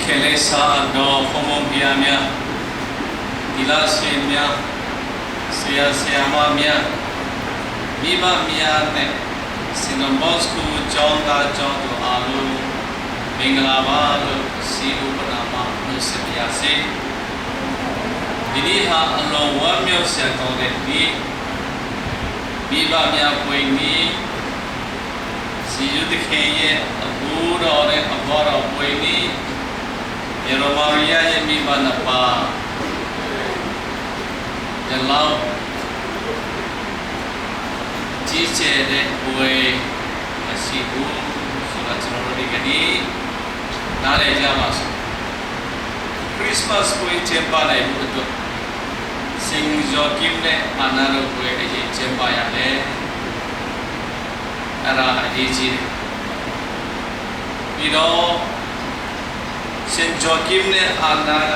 ခေလေးစားတော့ဘုံဘုံပြာများဒီလားရှင်များဆရာဆရာမများမိဘများနဲ့စင်တော်ဘော့စကူကျောင်းသားကျောင်းသူအားလုံးမင်္ဂလာပါလို့စီဥပနာမနှုတ်ဆက်ပါစေဒီနေ့ဟာအလွန်ဝမ်းမြောက်စရာကောင်းတဲ့နေ့မိဘများပွင့်ပြီးစီယူတခင်ရဲ့အဘူတော်နဲ့အဘောတော်ပွင့်ပြီးယေရမာရိယရဲ့မိဘနှစ်ပါးဒီလောက်ကြီးကျယ်တဲ့ပွင့်မရှိဘူးဆိုတော့ကျွန်တော်တို့ဒီကနေ့နားလည်ကြပါစို့ခရစ်စမတ်ကိုကျင်းပနိုင်ဖို့အတွက်စင်ဂျိုကင်နဲ့အနာတို့ကိုအရေးကျင်းပရတယ်အဲ့ဒါအရေးကြီးတယ်ပြီးတော့စင်ဂျိုကင်နဲ့အနာက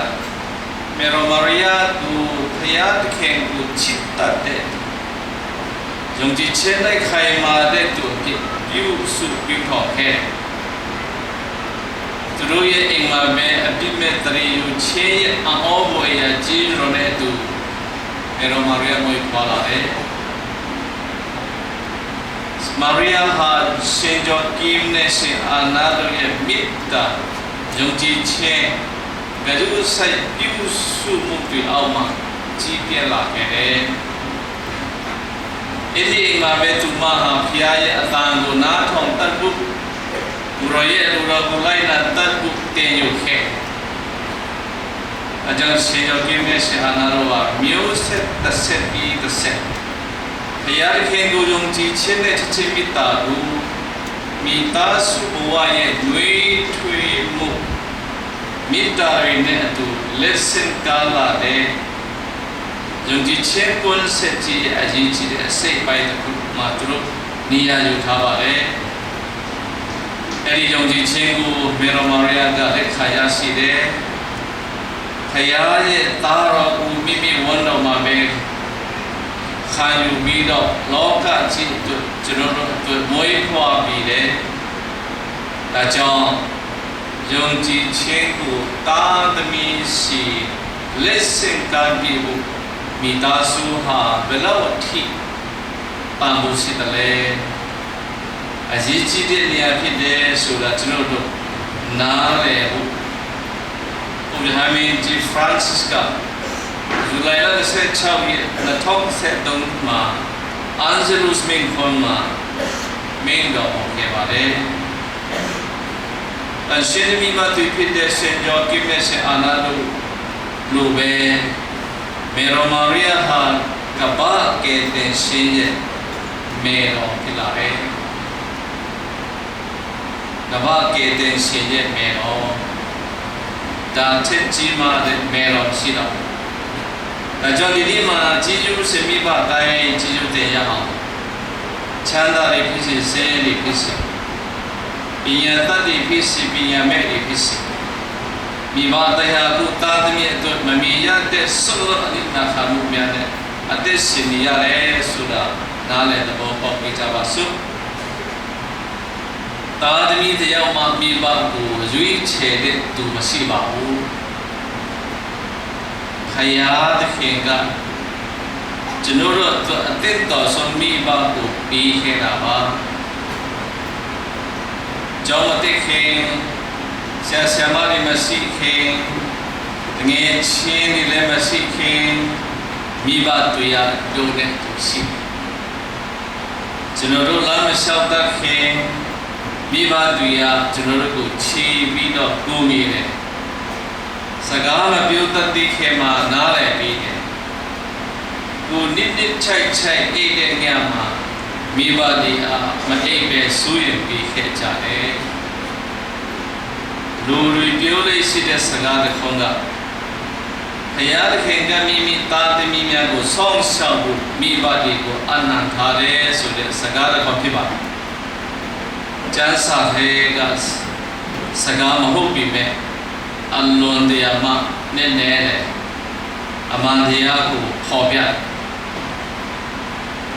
မေရိုမာရီယာသူဖျားသခင်ကိုချစ်တတ်တဲ့ယုံကြည်ခြင်းနဲ့ခိုင်မာတဲ့သူပြုစုပြီးတော့ခဲ့သူတို့ရဲ့အိမ်မှာပဲအပြစ်မဲ့တရေယူခြင်းရဲ့အောဘွယ်ရာကြီးရောတဲ့သူမေရိုမာရီယာကိုခေါ်လာတယ်မာရီယာဟာရှင်ဂျောကင်နဲ့ရှင်အာနာတို့ရဲ့မေတ္တာယုံကြည်ခြင်းဘယ်လိုဆိုင်ပြုစုမှုတွေအောက်မှာကြီးပြင်းလာခဲ့တယ်။ဒီအိမ်မှာပဲသူမဟာဖျားရဲ့အတန်ကိုနားထောင်တတ်ဖို့ဘူရရဲ့လူတော်ကိုလိုက်လာတတ်ဖို့တင်ယူခဲ့။အကြောင်းရှင်ဂျောကင်နဲ့ရှင်အာနာတို့ဟာမျိုးဆက်တစ်ဆက်ပြီးတစ်ဆက်ဘုရားခင်ကိုယုံကြည်ခြင်းနဲ့ချစ်မိတာကိုမိသားစုဘဝရဲ့နှွေးထွေးမှုမိသားစုနဲ့အတူလက်ဆင့်ကားလာတဲ့ယုံကြည်ခြင်းကိုဆက်ကြည့်အရေးကြီးတဲ့အစိတ်ပိုင်းတစ်ခုမှသူတို့နေရာယူထားပါတယ်အဲဒီယုံကြည်ခြင်းကိုမေရိုမာရီယာကလက်ခံရရှိတယ်ဖခင်ရဲ့သားတော်ကိုမိမိဝန်တော်မှာပဲခံယူပြီးတော့လောကကြီးအတွက်ကျွန်တော်တို့မွေးဖွားပြီးတယ်ဒါကြောင့်ယုံကြည်ခြင်းကိုတာသမီစီလက်ဆင့်ကမ်းပြီးဖို့မိသားစုဟာဘယ်လောက်အထိပံ့ပိုးရှိတယ်လဲအရေးကြီးတဲ့နေရာဖြစ်တယ်ဆိုတာကျွန်တော်တို့နားလည်ဖို့ဘုရားမင်းကြီးဖရန့်စစ်ကဇူလိုင်လ16ရက်2023မှာအန်ဂျလုစ်မင်းခွန်မှာမင်းတော်ခဲ့ပါတယ်အရှင်မိမတူဖြစ်တဲ့ဆင်ဂျောကင်နဲ့ဆင်အာနာတို့လူပဲမေရိုမာရီယာဟာကဘာကဲတဲ့ရှင်ရဲ့မေတော်ဖြစ်လာတယ်ကဘာကဲတဲ့ရှင်ရဲ့မေတော်ဒါချက်ကြီးမာတဲ့မေတော်ရှိတော့ဒါကြောင့်ဒီနေ့မှာဂျေဇုစမိဘတိုင်းဂျေဇုတင်ရအောင်ချမ်းသာတွေဖြစ်စေဆင်းရဲတွေဖြစ်စေပညာတတ်တွေဖြစ်စေပညာမဲ့တွေဖြစ်စေမိဘတရားကိုတာသမီးအတွက်မမြင်ရတဲ့ဆောရအနိနာခမှုများနဲ့အသက်ရှင်နေရတယ်ဆိုတာနားလည်သဘောပေါက်ကြပါစို့တာသမီးတရားမှာမိဘကိုရွေးချယ်တဲ့သူမရှိပါဘူးဖယားသခင်ကကျွန်တော်တို့အသက်တော်ဆုံးမိဘကိုပြီးခဲ့တာပါကျောင်းတက်ခင်ဆရာဆရာမတွေမရှိခင်ငယ်ချင်းတွေလည်းမရှိခင်မိဘတွေရတို့နဲ့သူရှိကျွန်တော်တို့လမ်းမလျှောက်တတ်ခင်မိဘတွေရကျွန်တော်တို့ကိုချီပြီးတော့ကိုးမိတယ်စကားမပြောတတ်တဲ့ခင်မှာနားလည်ပြီးတယ်ကိုနစ်နစ်ချိုက်ချိုက်အိတ်တဲ့ညမှာမိဘတွေအားမအိပ်ပဲဆူရင်ပြီးခဲ့ကြတယ်လူတွေပြောလို့ရှိတဲ့စကားတစ်ခုကဘုရားသခင်ကမိမိသားသမီးများကိုဆောင်းရှောက်ဖို့မိဘတွေကိုအနံ့ထားတယ်ဆိုတဲ့စကားတစ်ခုဖြစ်ပါတယ်ကျမ်းစာထဲကစကားမဟုတ်ပြီမဲ့အလွန်တရားမှနဲ့နဲ့အမှန်တရားကိုခေါ်ပြ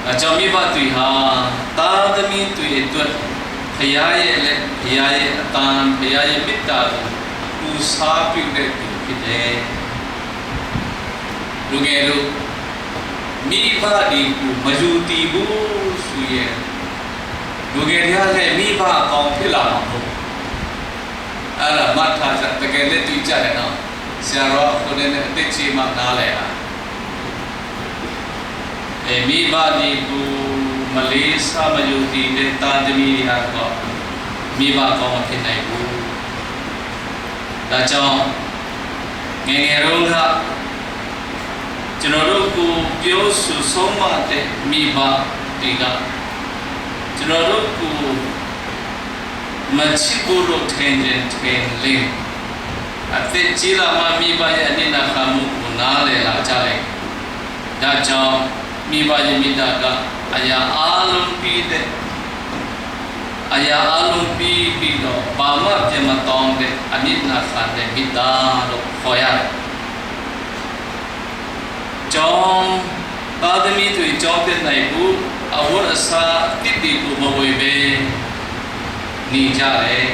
အကြောင်းမိဘတွေဟာသားသမီးတွေအတွက်ဘုရားရဲ့လက်ဘုရားရဲ့အတန်ဘုရားရဲ့မေတ္တာကို ကူစားပြုတဲ့သူဖြစ်တယ်လူငယ်တို့မိဘဒီကူမယူတည်ဘူးဆိုရင်လူငယ်တွေကလည်းမိဘအကောင်ဖြစ်လာမှာမဟုတ်အဲ့ဒါမှတ်ထားကြတကယ်လက်တွေ့ကြတယ်နော်ဆရာတော်ကိုလည်းအသိချေမှနားလဲတာမိဘဒီကူမလေးစားမယူတည်တဲ့တာသမီတွေကတော့မိဘအကောင်မဖြစ်နိုင်ဘူးဒါကြောင့်ငယ်ငယ်တုန်းကကျွန်တော်တို့ကိုပြောဆိုဆုံးမတဲ့မိဘတွေကကျွန်တော်တို့ကိုမချစ်ဖို့လို့ထင်တယ်ထင်လေအသက်ကြီးလာမှမိဘရဲ့အနိနာခံမှုကိုနားလည်လာကြတယ်ဒါကြောင့်မိဘရဲ့မိသားကအရာအလုံးပြီးတဲ့အရာအလုံးပြီးတော့ဘာမှပြန်မတောင်းတဲ့အနိနာခံတဲ့မိသားလို့ခေါ်ရတယ်ကျောင်းသာသမီတွေကျောင်းပြနိုင်ဘူးအဝတ်အစားတိတိကိုမဝေပဲနေကြတယ်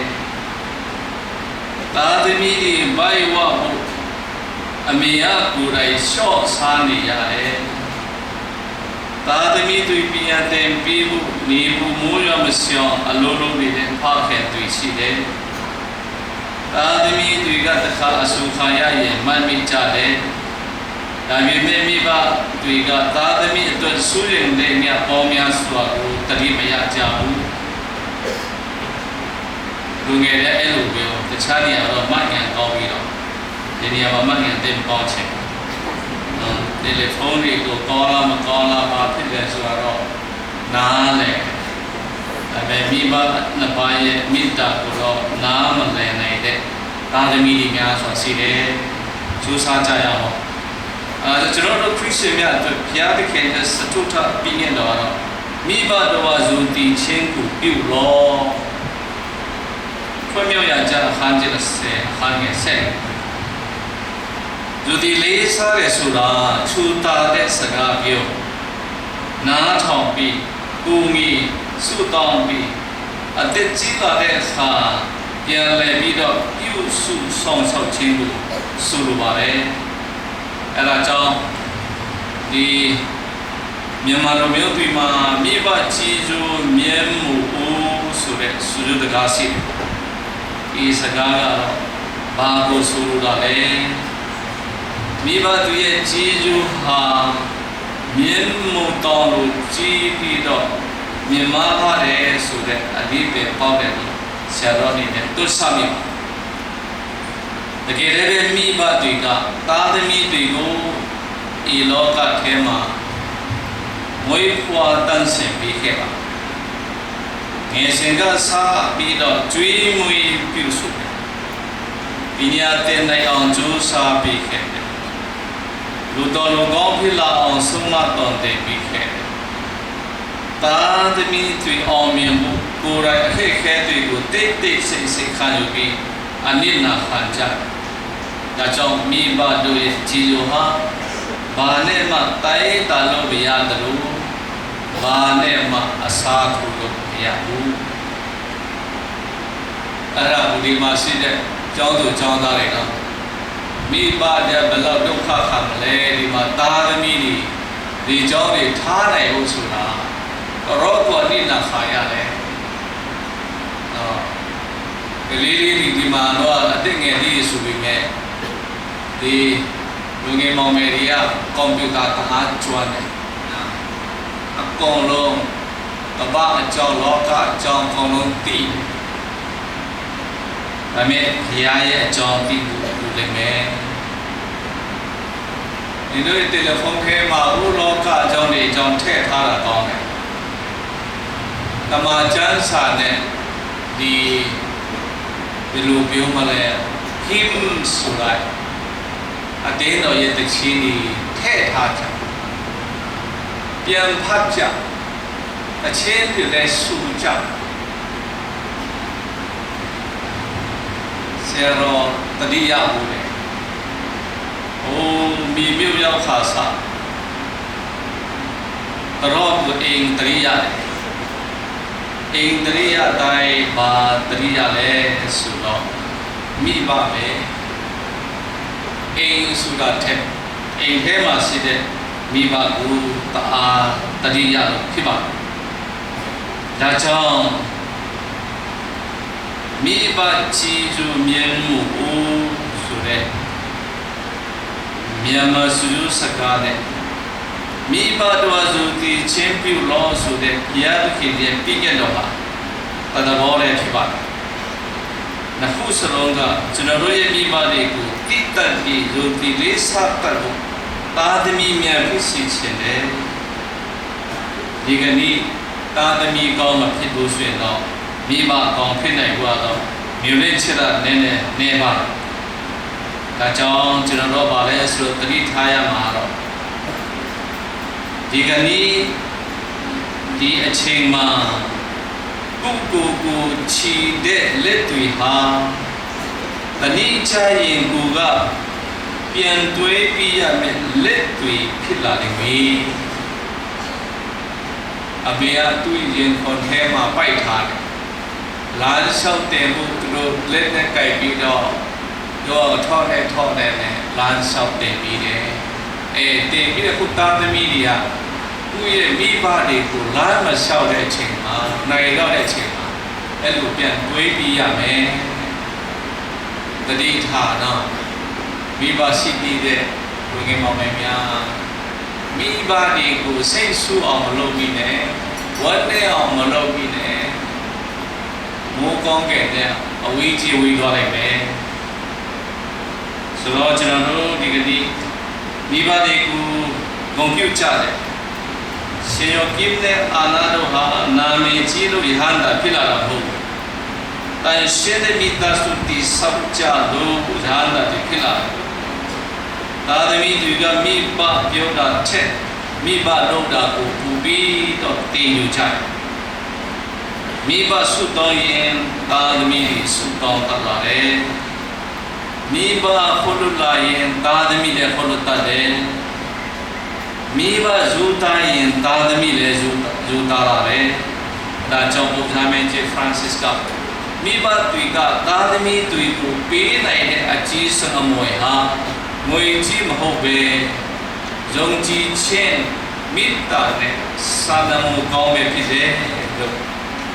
သာသမီတွေဘိုင်ဝဖို့အမေကကိုယ်တိုင်ရှော့စားနေရတယ်သာသမီတွေပြန်တင်ပြီးဖို့နေဖို့မိုးရမဆောင်အလုံးလုံးနေတဲ့ဖခင်တွေရှိတယ်သာသမီတွေကတခါအဆူခံရရင်မှတ်မိကြတယ်ဒါပေမဲ့မိဘတွေကသာသမီအတွက်ဆူရင်တဲ့မြတ်ပေါင်းများစွာကိုတတိမရကြဘူးလူငယ်တဲ့အဲ့လိုပြောတခြားနေရာတော့မှတ်ဉာဏ်ကောင်းပြီးတော့ဒီနေရာမှာမှတ်ဉာဏ်တင်ပေါင်းချင်တယ်လီဖုန်းတွေကိုကောင်းလားမကောင်းလားဘာဖြစ်လဲဆိုတော့နားလေဒါပေမဲ့မိဘနှစ်ပါးရဲ့မိတာကိုတော့နားမလည်နိုင်တဲ့သာသမီတွေများစွာရှိတယ်ကျူးစားကြရအောင်ကျွန်တော်တို့ခရစ်ယာန်များအတွက်ဘုရားသခင်ရဲ့စတုထပြည့်ညတ်တော်တော့မိဘတော်ဇုတိချင်းကိုပြုလို့ဖွင့်မြောက်ရကြအခန်းကြီး30အခန်းငယ်7ဇုတိလေးစားရဆိုတာချူတာတဲ့စကားပြောနားထောင်ပြီးကိုငီစုတောင်းပြီးအသက်ကြီးလာတဲ့အခါပြန်လည်ပြီးတော့ပြုစုဆောင်ဆောက်ခြင်းကိုဆိုလိုပါတယ်အဲ့ဒါကြောင့်ဒီမြန်မာလူမျိုးတွေမှာမိဘကြီးကျိုးမြဲမှုဆိုတဲ့စုရတကားရှိတယ်ဒီစကားကတော့ဘာကိုဆိုလိုတာလဲမိဘသူရဲ့ကြီးကျိုးဟာမြဲမှုတော်လို့ကြီးပြီးတော့မြင်မာပါတယ်ဆိုတဲ့အဓိပ္ပာယ်ပေါက်တယ်လို့ဆရာတော်အနေနဲ့တွတ်ဆမိပါတကယ်လည်းမိဘတွေကသာသမီတွေကိုဤလောကထဲမှာမွေးဖွားတန်းဆင်ပေးခဲ့ပါငယ်စဉ်ကစားပြီးတော့ကျွေးမွေးပြုစုတယ်ပညာသင်နိုင်အောင်ကြိုးစားပေးခဲ့တယ်လူတော်လူကောင်းဖြစ်လာအောင်ဆုံးမတော်တင်ပေးခဲ့တယ်သာသမီတွေအောင်မြင်မှုကိုယ်တိုင်အခက်အခဲတွေကိုတိတ်တိတ်ဆိတ်ဆိတ်ခံယူပြီးအနိနာခံကြဒါကြောင့်မိဘတို့ရဲ့ကြည်ညိုဟာဘာနဲ့မှတိုင်းတာလို့မရတယ်လို့ဘာနဲ့မှအစားထိုးလို့မရဘူးအဲ့ဒါဒီမှာရှိတဲ့ကျောင်းသူကျောင်းသားတွေတော့မိဘတဲ့ဘယ်လောက်ဒုက္ခခံမလဲဒီမှာသားသမီးတွေဒီကျောင်းတွေထားနိုင်ဖို့ဆိုတာတော့ကိုအနိနာခါရတယ်နော်ကလေးလေးဒီမှာတော့အသိငယ်လေးဆိုပြီးမြဲဒီလူငယ်မောင်မယ်တွေကကွန်ပျူတာတအားကျွမ်းတယ်အကုန်လုံးတပတ်အကြောင်းလောကအကြောင်းအကုန်လုံးသိဒါပေမဲ့ဘုရားရဲ့အကြောင်းသိဖို့လိုလိမ့်မယ်ဒီလိုတယ်လီဖုန်းထဲမှာဥလောကအကြောင်းတွေအကြောင်းထည့်ထားတာကောင်းတယ်တမန်ကျမ်းစာနဲ့ဒီလိုပြောမလဲ him ဆိုလိုက်အတင်းတော်ရဲ့တခြင်းတွေထည့်ထားကြပြန်ဖတ်ကြအချင်းတွေလည်းစုကြဆရာတော်တတိယဘူးလေမိမြို့ရောက်ခါစားတော့ကိုအိမ်တရိယာလေအိမ်တရိယာတိုင်းဘာတရိယာလဲဆိုတော့ မိဘပဲအိမ်ဆိုတာထက်အိမ်ထဲမှာရှိတဲ့မိဘကိုတအားတတိယလို့ဖြစ်ပါတယ်။ဒါကြောင့်မိဘကြီးစုမြင်မှုဆိုတဲ့မြန်မာစုစကားနဲ့မိဘတော်စုတည်ချင်းပြုလို့ဆိုတဲ့ဘုရားသခင်ရဲ့ပြည့်ညတ်တော်ဟာတတော်လည်းဖြစ်ပါတယ်။နှစ်ခုစလုံးကကျွန်တော်တို့ရဲ့မိဘတွေကိုတည်တတ်ပြီးယုံကြည်လေးစားတတ်ဖို့သာသမီများဖြစ်စေခြင်းနဲ့ဒီကနေ့သာသမီကောင်းမှဖြစ်လို့ဆိုရင်တော့မိဘကောင်းဖြစ်နိုင်ဖို့တော့မြို့လေးချစ်တာနည်းနည်းနေပါဒါကြောင့်ကျွန်တော်တို့ဗာလဲဆိုတော့တတိထားရမှာတော့ဒီကနေ့ဒီအချိန်မှာပုဂ္ဂိုလ်ကိုချီတဲ့လက်တွေဟာတဏှိချရင်ကိုကပြန်တွေးပြရမယ်လက်တွေဖြစ်လာတယ်မေအမေကသူ့ရင်ခွန်ထဲမှာပိုက်ထားတယ်လာလျှောက်တယ်ဖို့သူတို့လက်နဲ့ကြိုက်ပြီးတော့ရောထောက်နဲ့လမ်းလျှောက်တင်ပြီးတယ်တင်ပြီးတဲ့ခုသားသမီးတွေကသူ့ရဲ့မိဘတွေကိုလမ်းမလျှောက်တဲ့အချိန်မှာနိုင်တော့တဲ့အချိန်မှာအဲ့လိုပြန်တွေးပြီးရမယ်တတိထားတော့မိဘရှိပြီးတဲ့ဝင်ငယ်မောင်မယ်များမိဘတွေကိုစိတ်ဆူအောင်မလုပ်မိနဲ့ဝတ်နဲ့အောင်မလုပ်မိနဲ့မိုးကောင်းကဲ့တဲ့အဝေးကြီးဝေးသွားလိုက်မယ်ဆိုတော့ကျွန်တော်တို့ဒီကနေ့မိဘတွေကိုဂုဏ်ပြုကြတယ်ရှင်ယောကိနဲ့အာနာတို့ဟာနာမည်ကြီးလို့ယဟန္တာဖြစ်လာတာမဟုတ်ဘူးတန်ရှင်းတဲ့မိသားစုတည်ဆောက်ကြလို့ယဟန္တာဖြစ်လာတယ်သာသမီတွေကမိဘပြောတာထက်မိဘလုပ်တာကိုပူပြီးတော့တင်ယူကြတယ်မိဘဆုတောင်းရင်သာသမီတွေဆုတောင်းတတ်ပါတယ်မိဘခေါ်လို့လာရင်သာသမီလည်းခေါ်လို့တတ်တယ်မိဘဇူတာရင်သာသမီလည်းဇူတာရတယ်ဒါကြောင့်ဘုရားမင်းကြီးဖရန်စစ်ကမိဘတွေကသာသမီတွေကိုပေးနိုင်တဲ့အကြီးဆုံးအမွေဟာငွေကြီးမဟုတ်ပဲယုံကြည်ခြင်းမေတ္တာနဲ့စာနာမှုကောင်းပဲဖြစ်တယ်လို့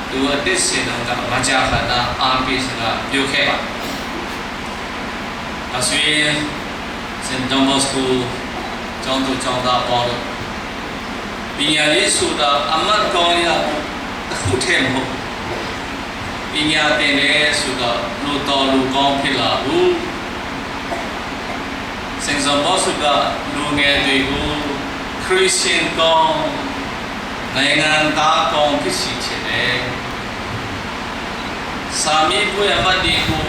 သူအသစ်စင်တော်ကမကြာခဏအားပေးစကားပြောခဲ့ပါအဆွေစင်ဒေါမစကိုကျောင်းသူကျောင်းသားပေါ်လို့ပညာရေးဆိုတာအမတ်ကောင်းရတစ်ခုတည်းမဟုတ်ပညာသင်တယ်ဆိုတော့လူတော်လူကောင်းဖြစ်လာဘူးစင်စဘောစုကလူငယ်တွေကိုခရစ်ယာန်ကောင်းနိုင်ငံသားကောင်းဖြစ်စီချင်တယ်စာမီးပွဲအမတ်ဒီကို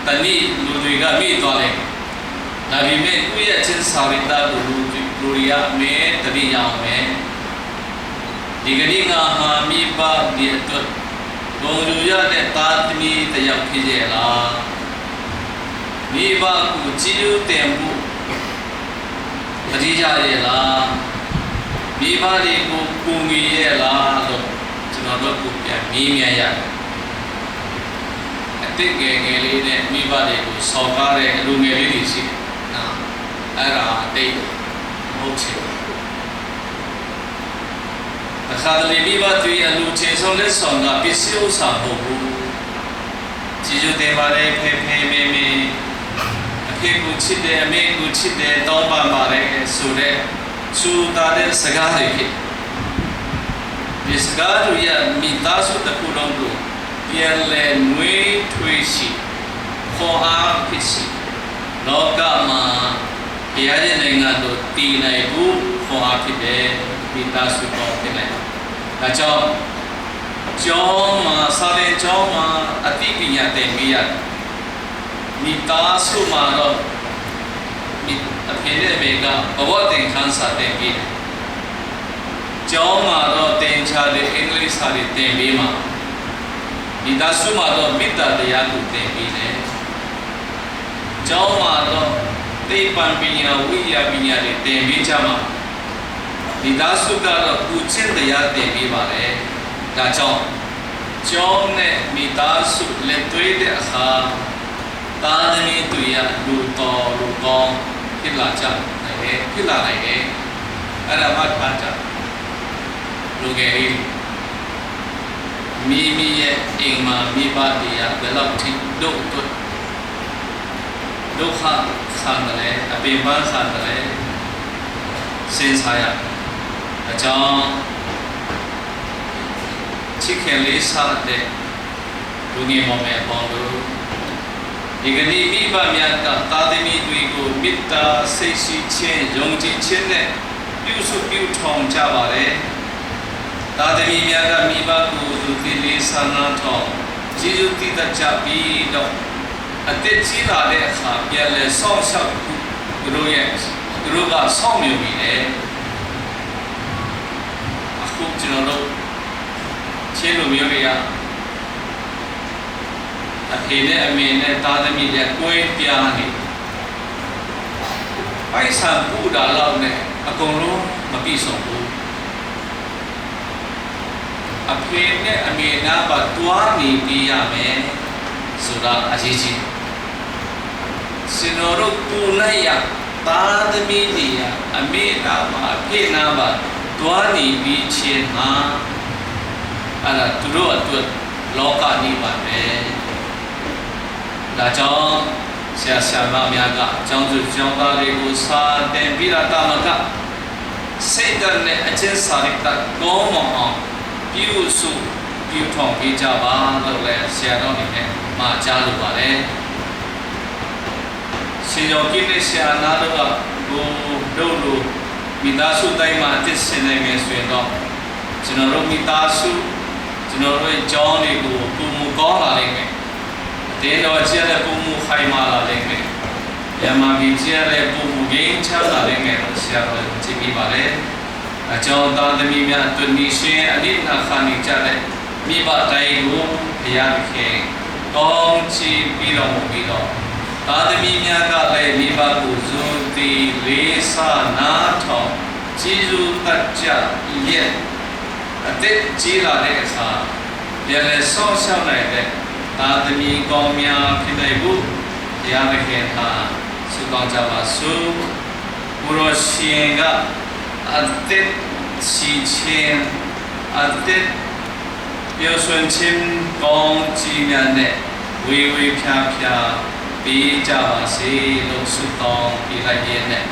တနည်းလူတွေကမိသွားတယ်ဒါပေမဲ့ကိုယ့်ရဲ့ချင်းစာရိတ္တကိုလူတွေရမယ်တတိယအောင်မယ်ဒီကနေ့ငါဟာမိဘဒီအတွက်ဘုံလူရတဲ့တာသမီတယောက်ဖြစ်ရဲ့လားမိဘကိုကြည်ယူတင်မှုတတိယရဲ့လားမိဘတွေကိုကူညီရဲ့လားလို့ကျွန်တော်တို့ကိုပြန်မေးမြန်းရတယ်အတိတ်ငယ်လေးနဲ့မိဘတွေကိုစော်ကားတဲ့အလူငယ်လေးတွေရှိတယ်နော်အဲ့ဒါတိတ်မဟုတ်ချင်အခါတလေမိဘတွေအလူချင်းဆုံးလက်ဆောင်ကပစ္စည်းဥစ္စာမဟုတ်ဘူးကြည်ကျတင်ပါလေဖေဖေမေမေအဖေကိုချစ်တယ်အမေကိုချစ်တယ်တောင်းပန်ပါလေဆိုတဲ့စူတာတဲ့စကားတွေဖြစ်ဒီစကားတွေရမိသားစုတစ်ခုလုံးကိုပြန်လဲနွေးထွေးရှိခေါ်အားဖြစ်ရှိလောကမှာဘုရားရဲ့နိုင်ငံတို့တည်နိုင်ဖို့ခေါ်အားဖြစ်တယ်မိသားစုတော်ဖြစ်နိုင်ဒါကြောင့်ကျောင်းမှာစာသင်ကျောင်းမှာအသိပညာသင်ပေးရတယ်မိသားစုမှာတော့အဖေနဲ့အမေကဘဝသင်ခန်းစာသင်ပေးတယ်ကျောင်းမှာတော့သင်ချတဲ့အင်္ဂလိပ်စာတွေသင်ပေးမှာမိသားစုမှာတော့မေတ္တာတရားကိုသင်ပေးတယ်ကျောင်းမှာတော့သိပ္ပံပညာဝိညာဉ်ပညာတွေသင်ပေးကြမှာမိသားစုကတော့ကုချင်တရားသင်ပေးပါလေဒါကြောင့်ကျောင်းနဲ့မိသားစုလက်တွဲတဲ့အခါ သားသမီးတွေရလူတော်လူကောင်းဖြစ်လာကြနိုင်တယ်ဖြစ်လာနိုင်တယ်အဲ့ဒါမှထားကြလူငယ်လေးမိမိရဲ့အိမ်မှာမိဘတရားဘယ်လောက်ထိဒုက္ခခံတယ်အပင်ပန်းခံတယ်စဉ်းစားရအကြောင်းချစ်ခင်လေးစားတဲ့လူငယ်မောင်မယ်ပေါင်းတို့ဒီကနေ့မိဘများကသားသမီးတွေကိုမေတ္တာစိတ်ရှိခြင်းယုံကြည်ခြင်းနဲ့ပြုစုပြုထောင်ကြပါလေသားသမီးများကမိဘကိုသူတည်လေးစားနာထောင်ကျေးဇူးတည်တတ်ကြပြီးတော့အသက်ကြီးလာတဲ့အခါပြန်လဲဆောက်ရှောက်သူတို့ကဆောက်မြုံနေတယ်အခုကျွန်တော်တို့ချင်းလူမျိုးတွေကအဖေနဲ့အမေနဲ့သားသမီးတွေကိုယ်ပြားနေပိုက်ဆံပူတာလောက်နဲ့အကုန်လုံးမပြည့်စုံဘူးအဖေနဲ့အမေနာပါတွားနေပြရမယ်ဆိုတာအရေးကြီးစင်တော်တို့ပူလိုက်ရသားသမီးတွေအမေနာပါအဖေနာပါတွားနေပြီးခြင်းဟာအဲ့ဒါသူတို့အတွက်လောကနိဗ္ဗာန်ပဲဒါကြောင့်ဆရာဆရာမများကကျောင်းသူကျောင်းသားတွေကိုစာတင်ပြီးတာမကစိတ်ဓာတ်နဲ့အကျဉ်းစာရိတ္တကောင်းမအောင်ပြုစုပြုထောင်ပေးကြပါလို့လည်းဆရာတော်အနေနဲ့မှာကြားလိုပါတယ်ရှင်ယောဂီနဲ့ဆရာနာတို့ကဘုတို့လိုမိသားစုတိုင်းမှာအသစ်ဆင်နိုင်မယ်ဆိုရင်တော့ကျွန်တော်တို့မိသားစုကျွန်တော်တို့ကျောင်းတွေကိုပုံမူကောင်းလာလိမ့်မယ်တင်းတော်ကျတဲ့ပုံမူခိုင်မာလာလိမ့်မယ်။ယမန်ကြီးကျတဲ့ပုံမူငြိမ်းချမ်းလာလိမ့်မယ်လို့ဆရာတော်ကြည့်မိပါတယ်။အကြောင်းသားသမီးများအတွင်းရှင်အနိနာခဏိကြတဲ့မိဘတိုင်းကိုဘုရားခင်ကောင်းချီးပြီးတော်မူပြီးတော့သားသမီးများကလည်းမိဘကိုဇွန်တီလေးစားနာထောင်ကျေးဇူးတတ်ကြရဲ့အသက်ကြီးလာတဲ့အခါပြန်လဲဆောက်ရှောက်နိုင်တဲ့သာသမီကောင်းများဖြစ်နိုင်ဖို့တရားသခင်ဟာဆုတောင်းကြပါစို့ဘုရားရှင်ကအသက်ရှိခြင်းအသက်ပြောဆွမ်းခြင်းကောင်းကြီးများနဲ့ဝေဝေဖြားဖြားပေးကြပါစေလို့ဆုတောင်းပြလိုက်ရတဲ့